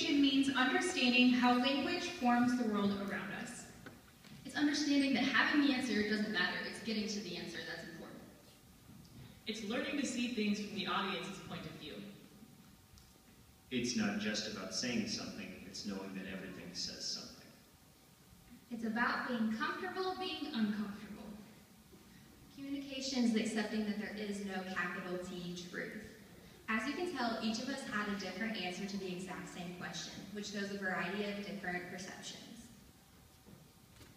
Communication means understanding how language forms the world around us. It's understanding that having the answer doesn't matter, it's getting to the answer that's important. It's learning to see things from the audience's point of view. It's not just about saying something, it's knowing that everything says something. It's about being comfortable being uncomfortable. Communication is accepting that there is no capital T truth. As you can tell, each of us had a different answer to the exact same question, which shows a variety of different perceptions.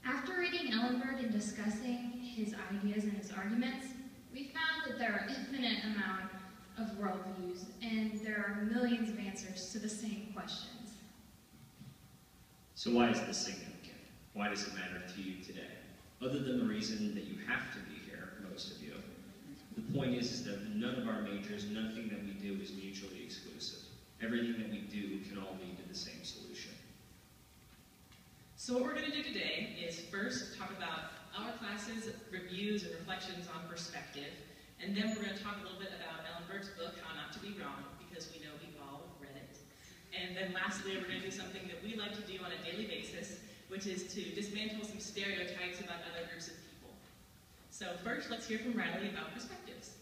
After reading Ellenberg and discussing his ideas and his arguments, we found that there are an infinite amount of worldviews, and there are millions of answers to the same questions. So why is this significant? Why does it matter to you today? Other than the reason that you have to be here, most of you, the point is that none of our majors, nothing that we do is mutually exclusive. Everything that we do can all lead to the same solution. So what we're going to do today is first talk about our class's reviews and reflections on perspective, and then we're going to talk a little bit about Ellenberg's book, How Not to Be Wrong, because we know we've all read it. And then lastly, we're going to do something that we like to do on a daily basis, which is to dismantle some stereotypes about other groups of people. So first, let's hear from Riley about perspectives.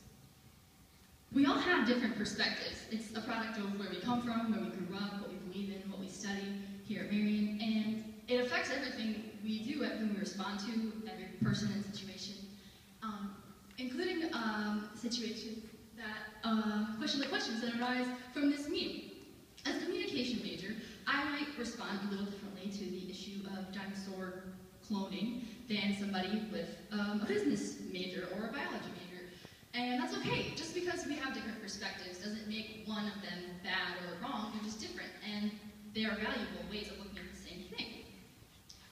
We all have different perspectives. It's a product of where we come from, where we grew up, what we believe in, what we study here at Marion, and it affects everything we do, everything we respond to, every person and situation, including situations that, questions that arise from this meme. As a communication major, I might respond a little differently to the issue of dinosaur cloning than somebody with a business major or a biology major. And that's okay. Just because we have different perspectives doesn't make one of them bad or wrong. They're just different, and they are valuable ways of looking at the same thing.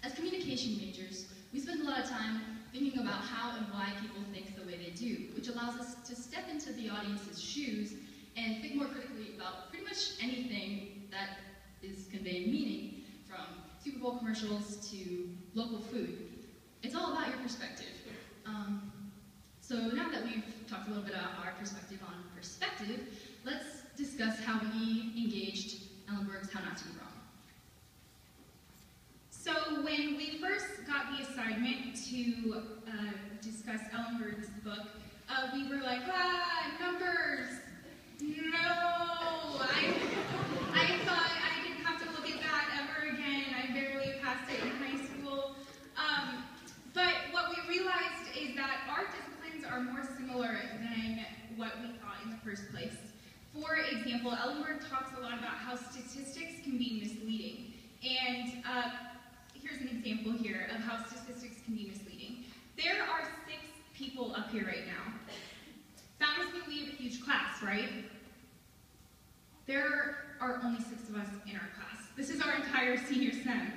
As communication majors, we spend a lot of time thinking about how and why people think the way they do, which allows us to step into the audience's shoes and think more critically about pretty much anything that is conveying meaning, from Super Bowl commercials to local food. It's all about your perspective. So now that we've talked a little bit about our perspective on perspective, let's discuss how we engaged Ellenberg's How Not to Be Wrong. So when we first got the assignment to discuss Ellenberg's book, we were like, numbers, no, I thought I didn't have to look at that ever again. I barely passed it in high school. But what we realized is that our disciplines are more similar than what we thought in the first place. For example, Ellenberg talks a lot about how statistics can be misleading. And here's an example here of how statistics can be misleading. There are 6 people up here right now. That must mean we have a huge class, right? There are only 6 of us in our class. This is our entire senior sem.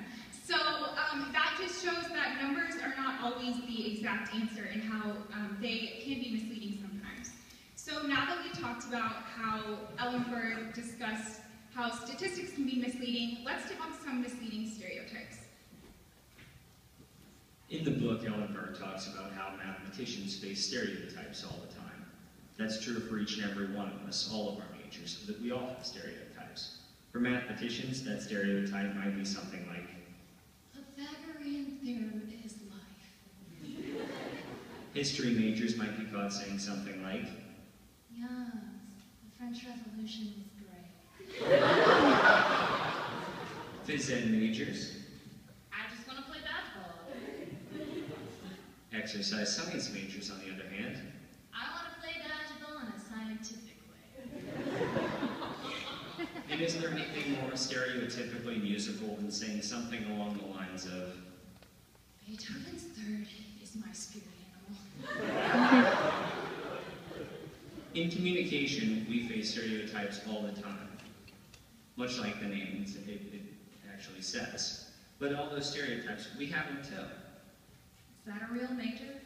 So that just shows that numbers are not always the exact answer and how they can be misleading sometimes. So now that we talked about how Ellenberg discussed how statistics can be misleading, let's debunk some misleading stereotypes. In the book, Ellenberg talks about how mathematicians face stereotypes all the time. That's true for each and every one of us, all of our majors, so that we all have stereotypes. For mathematicians, that stereotype might be something like, Pythagorean theorem is life. history majors might be caught saying something like, Yes, the French Revolution was great. phys ed majors, I just want to play dodgeball. exercise science majors, on the other hand, I want to play dodgeball in a scientific way. and isn't there anything more stereotypically musical than saying something along the lines of, Beethoven's third is my spirit animal. in communication, we face stereotypes all the time, much like the name it actually says. But all those stereotypes, we have them too. Is that a real major?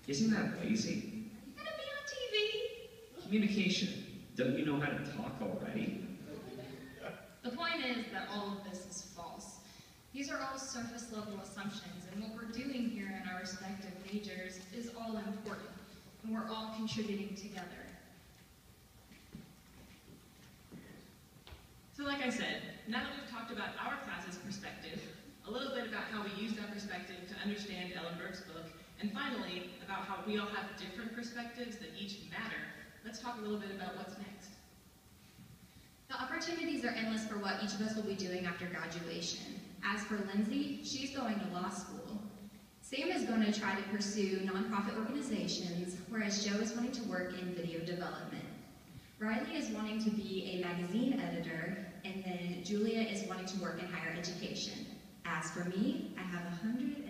Isn't that lazy? Are you gonna be on TV? Communication. Don't you know how to talk already? The point is that all of this is false. These are all surface level assumptions, and what we're doing here in our respective majors is all important, and we're all contributing together. So like I said, now that we've talked about our class's perspective, a little bit about how we use that perspective to understand Ellen Burke's book, and finally, about how we all have different perspectives that each matter, let's talk a little bit about what's next. The opportunities are endless for what each of us will be doing after graduation. As for Lindsay, she's going to law school. Sam is going to try to pursue nonprofit organizations, whereas Joe is wanting to work in video development. Riley is wanting to be a magazine editor, and then Julia is wanting to work in higher education. As for me, I have 100